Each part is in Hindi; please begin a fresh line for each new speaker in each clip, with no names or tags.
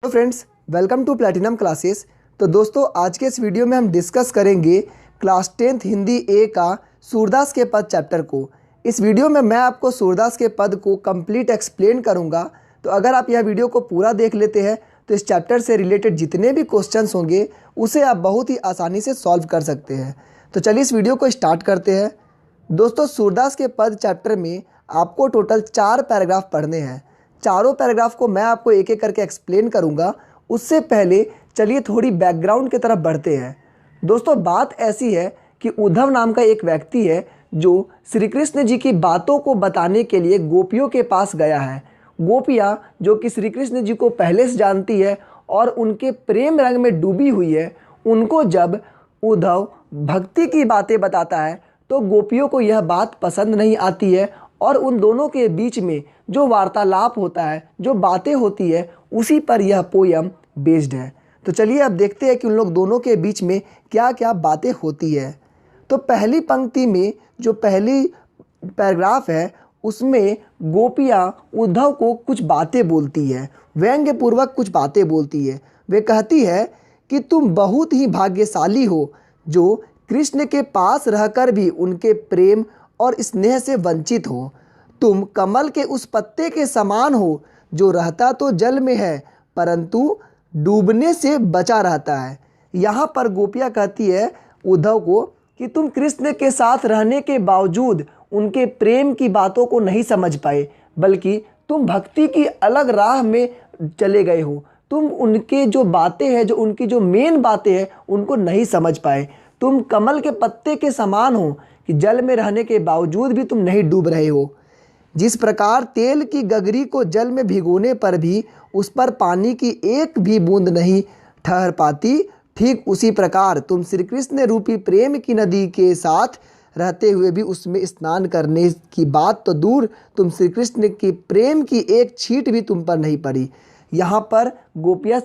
Hello friends, welcome to Platinum Classes. तो दोस्तों, आज के इस वीडियो में हम डिस्कस करेंगे क्लास 10th हिंदी ए का सूरदास के पद चैप्टर को। इस वीडियो में मैं आपको सूरदास के पद को कंप्लीट एक्सप्लेन करूंगा। तो अगर आप यह वीडियो को पूरा देख लेते हैं तो इस चैप्टर से रिलेटेड जितने भी क्वेश्चंस होंगे उसे आप बहुत ही आसानी से सॉल्व कर सकते हैं। तो चलिए इस वीडियो को स्टार्ट करते हैं। दोस्तों, सूरदास के पद चैप्टर में आपको टोटल 4 पैराग्राफ पढ़ने हैं। चारों पैराग्राफ को मैं आपको एक एक करके एक्सप्लेन करूंगा। उससे पहले चलिए थोड़ी बैकग्राउंड की तरफ बढ़ते हैं। दोस्तों, बात ऐसी है कि उद्धव नाम का एक व्यक्ति है जो श्री कृष्ण जी की बातों को बताने के लिए गोपियों के पास गया है। गोपियाँ जो कि श्री कृष्ण जी को पहले से जानती है और उनके प्रेम रंग में डूबी हुई है, उनको जब उद्धव भक्ति की बातें बताता है तो गोपियों को यह बात पसंद नहीं आती है और उन दोनों के बीच में जो वार्तालाप होता है, जो बातें होती है, उसी पर यह पोयम बेस्ड है। तो चलिए अब देखते हैं कि उन लोग दोनों के बीच में क्या क्या बातें होती है। तो पहली पंक्ति में जो पहली पैराग्राफ है उसमें गोपियाँ उद्धव को कुछ बातें बोलती है, व्यंग्यपूर्वक कुछ बातें बोलती है। वे कहती है कि तुम बहुत ही भाग्यशाली हो जो कृष्ण के पास रहकर भी उनके प्रेम और स्नेह से वंचित हो। तुम कमल के उस पत्ते के समान हो जो रहता तो जल में है परंतु डूबने से बचा रहता है। यहाँ पर गोपियाँ कहती है उद्धव को कि तुम कृष्ण के साथ रहने के बावजूद उनके प्रेम की बातों को नहीं समझ पाए, बल्कि तुम भक्ति की अलग राह में चले गए हो। तुम उनके जो बातें हैं, जो उनकी जो मेन बातें हैं, उनको नहीं समझ पाए। तुम कमल के पत्ते के समान हो कि जल में रहने के बावजूद भी तुम नहीं डूब रहे हो। जिस प्रकार तेल की गगरी को जल में भिगोने पर भी उस पर पानी की एक भी बूंद नहीं ठहर पाती, ठीक उसी प्रकार तुम श्री कृष्ण रूपी प्रेम की नदी के साथ रहते हुए भी उसमें स्नान करने की बात तो दूर, तुम श्री कृष्ण की प्रेम की एक छींट भी तुम पर नहीं पड़ी। यहाँ पर गोपियाँ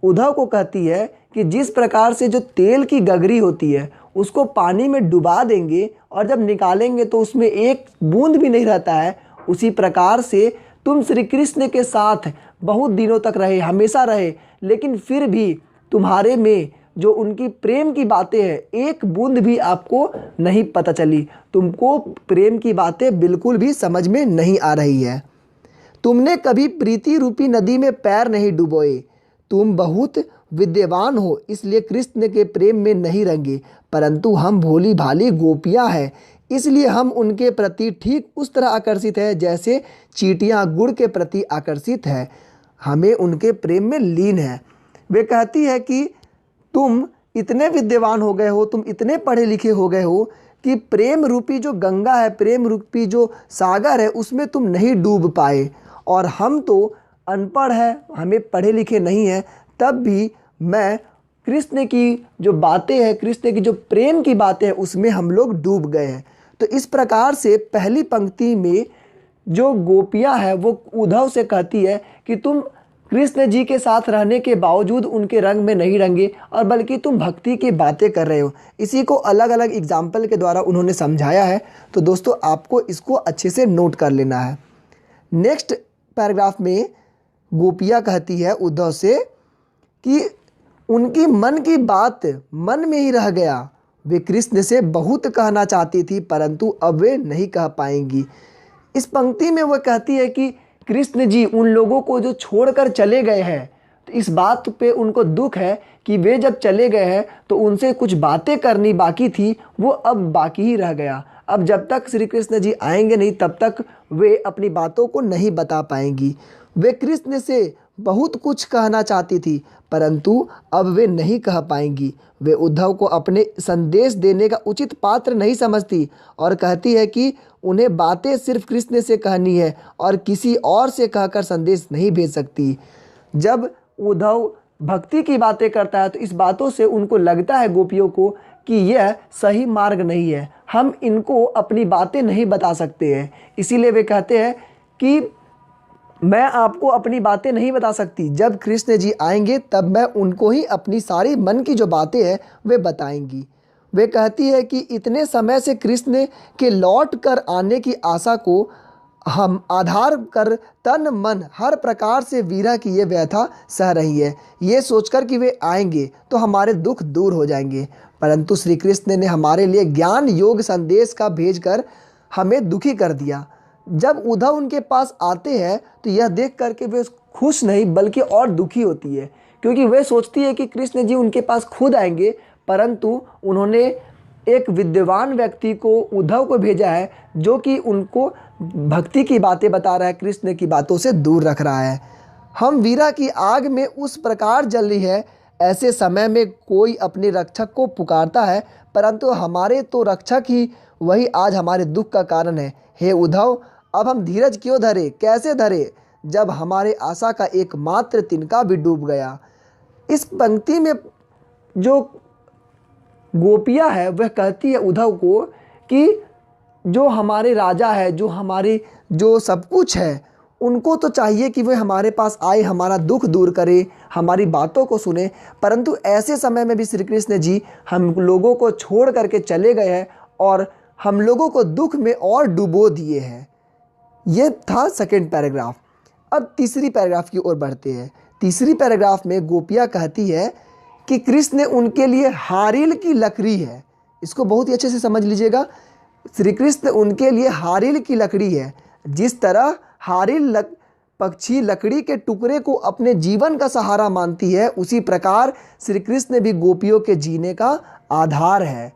उद्धव को कहती है कि जिस प्रकार से जो तेल की गगरी होती है उसको पानी में डुबा देंगे और जब निकालेंगे तो उसमें एक बूंद भी नहीं रहता है, उसी प्रकार से तुम श्री कृष्ण के साथ बहुत दिनों तक रहे, हमेशा रहे, लेकिन फिर भी तुम्हारे में जो उनकी प्रेम की बातें हैं एक बूंद भी आपको नहीं पता चली। तुमको प्रेम की बातें बिल्कुल भी समझ में नहीं आ रही है। तुमने कभी प्रीति रूपी नदी में पैर नहीं डुबोए। तुम बहुत विद्यावान हो इसलिए कृष्ण के प्रेम में नहीं रंगे, परंतु हम भोली भाली गोपियाँ हैं इसलिए हम उनके प्रति ठीक उस तरह आकर्षित है जैसे चींटियाँ गुड़ के प्रति आकर्षित है। हमें उनके प्रेम में लीन है। वे कहती है कि तुम इतने विद्यावान हो गए हो, तुम इतने पढ़े लिखे हो गए हो कि प्रेम रूपी जो गंगा है, प्रेम रूपी जो सागर है, उसमें तुम नहीं डूब पाए। और हम तो अनपढ़ है, हमें पढ़े लिखे नहीं है, तब भी मैं कृष्ण की जो बातें हैं, कृष्ण की जो प्रेम की बातें हैं, उसमें हम लोग डूब गए हैं। तो इस प्रकार से पहली पंक्ति में जो गोपियाँ हैं वो उद्धव से कहती है कि तुम कृष्ण जी के साथ रहने के बावजूद उनके रंग में नहीं रंगे और बल्कि तुम भक्ति की बातें कर रहे हो। इसी को अलग अलग एग्जाम्पल के द्वारा उन्होंने समझाया है। तो दोस्तों, आपको इसको अच्छे से नोट कर लेना है। नेक्स्ट पैराग्राफ में गोपियाँ कहती है उद्धव से कि उनकी मन की बात मन में ही रह गया। वे कृष्ण से बहुत कहना चाहती थी परंतु अब वे नहीं कह पाएंगी। इस पंक्ति में वह कहती है कि कृष्ण जी उन लोगों को जो छोड़कर चले गए हैं, तो इस बात पे उनको दुख है कि वे जब चले गए हैं तो उनसे कुछ बातें करनी बाकी थी, वो अब बाकी ही रह गया। अब जब तक श्री कृष्ण जी आएंगे नहीं तब तक वे अपनी बातों को नहीं बता पाएंगी। वे कृष्ण से बहुत कुछ कहना चाहती थी परंतु अब वे नहीं कह पाएंगी। वे उद्धव को अपने संदेश देने का उचित पात्र नहीं समझती और कहती है कि उन्हें बातें सिर्फ कृष्ण से कहनी है और किसी और से कहकर संदेश नहीं भेज सकती। जब उद्धव भक्ति की बातें करता है तो इस बातों से उनको लगता है गोपियों को कि यह सही मार्ग नहीं है, हम इनको अपनी बातें नहीं बता सकते हैं। इसीलिए वे कहते हैं कि मैं आपको अपनी बातें नहीं बता सकती, जब कृष्ण जी आएंगे तब मैं उनको ही अपनी सारी मन की जो बातें हैं वे बताएंगी। वे कहती है कि इतने समय से कृष्ण के लौट कर आने की आशा को हम आधार कर तन मन हर प्रकार से वीरा की ये व्यथा सह रही है, ये सोचकर कि वे आएंगे तो हमारे दुख दूर हो जाएंगे। परंतु श्री कृष्ण ने हमारे लिए ज्ञान योग संदेश का भेजकर हमें दुखी कर दिया। जब उद्धव उनके पास आते हैं तो यह देख कर के वे खुश नहीं बल्कि और दुखी होती है, क्योंकि वे सोचती है कि कृष्ण जी उनके पास खुद आएंगे, परंतु उन्होंने एक विद्वान व्यक्ति को, उद्धव को भेजा है, जो कि उनको भक्ति की बातें बता रहा है, कृष्ण की बातों से दूर रख रहा है। हम वीरा की आग में उस प्रकार जल रही है, ऐसे समय में कोई अपने रक्षक को पुकारता है, परंतु हमारे तो रक्षक ही वही आज हमारे दुख का कारण है। हे उद्धव, अब हम धीरज क्यों धरे, कैसे धरे, जब हमारे आशा का एकमात्र तिनका भी डूब गया। इस पंक्ति में जो गोपियाँ है वह कहती है उद्धव को कि जो हमारे राजा है, जो हमारे जो सब कुछ है, उनको तो चाहिए कि वे हमारे पास आए, हमारा दुख दूर करे, हमारी बातों को सुने, परंतु ऐसे समय में भी श्री कृष्ण जी हम लोगों को छोड़ करके चले गए हैं और हम लोगों को दुख में और डुबो दिए हैं। ये था सेकंड पैराग्राफ। अब तीसरी पैराग्राफ की ओर बढ़ते हैं। तीसरी पैराग्राफ में गोपियाँ कहती है कि कृष्ण उनके लिए हारिल की लकड़ी है। इसको बहुत ही अच्छे से समझ लीजिएगा। श्री कृष्ण उनके लिए हारिल की लकड़ी है। जिस तरह हारिल पक्षी लकड़ी के टुकड़े को अपने जीवन का सहारा मानती है, उसी प्रकार श्री कृष्ण भी गोपियों के जीने का आधार है।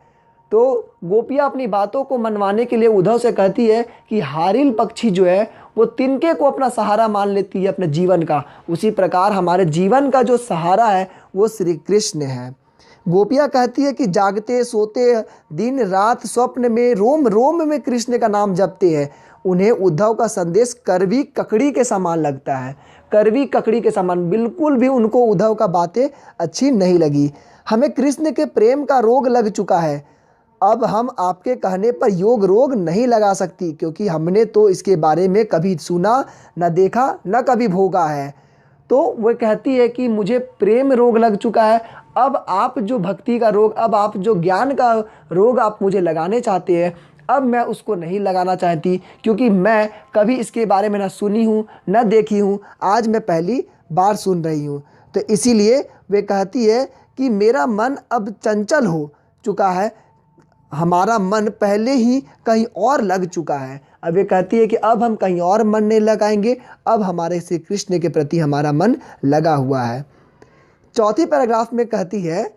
तो गोपियाँ अपनी बातों को मनवाने के लिए उद्धव से कहती है कि हारिल पक्षी जो है वो तिनके को अपना सहारा मान लेती है अपने जीवन का, उसी प्रकार हमारे जीवन का जो सहारा है वो श्री कृष्ण है। गोपियाँ कहती है कि जागते सोते दिन रात स्वप्न में रोम रोम में कृष्ण का नाम जपते हैं। उन्हें उद्धव का संदेश कड़वी ककड़ी के समान लगता है। कड़वी ककड़ी के समान, बिल्कुल भी उनको उद्धव का बातें अच्छी नहीं लगी। हमें कृष्ण के प्रेम का रोग लग चुका है। अब हम आपके कहने पर योग रोग नहीं लगा सकती, क्योंकि हमने तो इसके बारे में कभी सुना न देखा न कभी भोगा है। तो वह कहती है कि मुझे प्रेम रोग लग चुका है। अब आप जो भक्ति का रोग, अब आप जो ज्ञान का रोग आप मुझे लगाने चाहते हैं, अब मैं उसको नहीं लगाना चाहती, क्योंकि मैं कभी इसके बारे में ना सुनी हूँ न देखी हूँ, आज मैं पहली बार सुन रही हूँ। तो इसीलिए वे कहती है कि मेरा मन अब चंचल हो चुका है, हमारा मन पहले ही कहीं और लग चुका है। अब ये कहती है कि अब हम कहीं और मन नहीं लगाएंगे, अब हमारे श्री कृष्ण के प्रति हमारा मन लगा हुआ है। चौथी पैराग्राफ में कहती है,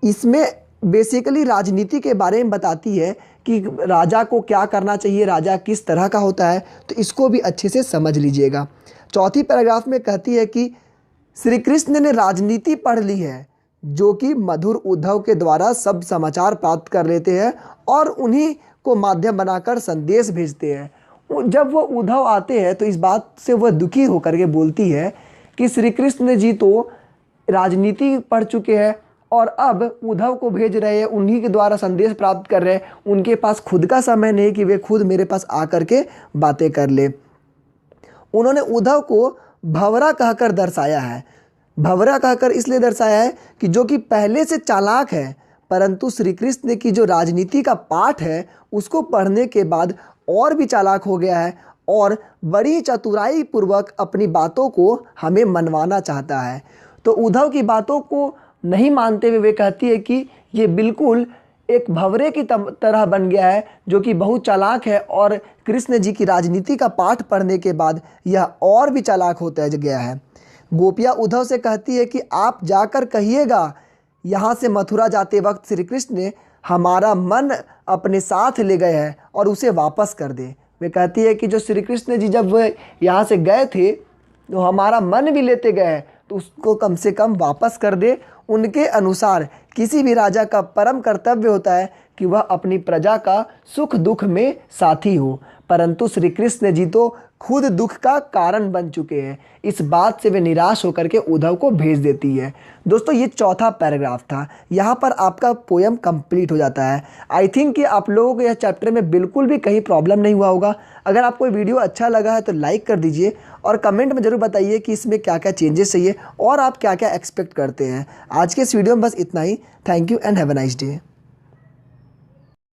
इसमें बेसिकली राजनीति के बारे में बताती है कि राजा को क्या करना चाहिए, राजा किस तरह का होता है, तो इसको भी अच्छे से समझ लीजिएगा। चौथी पैराग्राफ में कहती है कि श्री कृष्ण ने राजनीति पढ़ ली है, जो कि मधुर उद्धव के द्वारा सब समाचार प्राप्त कर लेते हैं और उन्हीं को माध्यम बनाकर संदेश भेजते हैं। जब वो उद्धव आते हैं तो इस बात से वह दुखी होकर के बोलती है कि श्री कृष्ण जी तो राजनीति पढ़ चुके हैं और अब उद्धव को भेज रहे हैं, उन्हीं के द्वारा संदेश प्राप्त कर रहे हैं, उनके पास खुद का समय नहीं कि वे खुद मेरे पास आकर के बातें कर ले। उन्होंने उद्धव को भंवरा कहकर दर्शाया है। भंवरा कहकर इसलिए दर्शाया है कि जो कि पहले से चालाक है, परंतु श्री कृष्ण की जो राजनीति का पाठ है उसको पढ़ने के बाद और भी चालाक हो गया है और बड़ी चतुराई पूर्वक अपनी बातों को हमें मनवाना चाहता है। तो उद्धव की बातों को नहीं मानते हुए वे कहती है कि ये बिल्कुल एक भंवरे की तरह बन गया है, जो कि बहुत चालाक है, और कृष्ण जी की राजनीति का पाठ पढ़ने के बाद यह और भी चालाक होता गया है। गोपियाँ उद्धव से कहती है कि आप जाकर कहिएगा, यहाँ से मथुरा जाते वक्त श्री कृष्ण ने हमारा मन अपने साथ ले गए हैं और उसे वापस कर दे। वे कहती है कि जो श्री कृष्ण जी जब वह यहाँ से गए थे तो हमारा मन भी लेते गए हैं, तो उसको कम से कम वापस कर दे। उनके अनुसार किसी भी राजा का परम कर्तव्य होता है कि वह अपनी प्रजा का सुख दुख में साथी हो, परंतु श्री कृष्ण जी तो खुद दुख का कारण बन चुके हैं। इस बात से वे निराश होकर के उद्धव को भेज देती है। दोस्तों, ये चौथा पैराग्राफ था। यहाँ पर आपका पोयम कंप्लीट हो जाता है। आई थिंक कि आप लोगों को यह चैप्टर में बिल्कुल भी कहीं प्रॉब्लम नहीं हुआ होगा। अगर आपको वीडियो अच्छा लगा है तो लाइक कर दीजिए और कमेंट में ज़रूर बताइए कि इसमें क्या क्या चेंजेस चाहिए और आप क्या क्या एक्सपेक्ट करते हैं। आज के इस वीडियो में बस इतना ही। Thank you and have a nice day.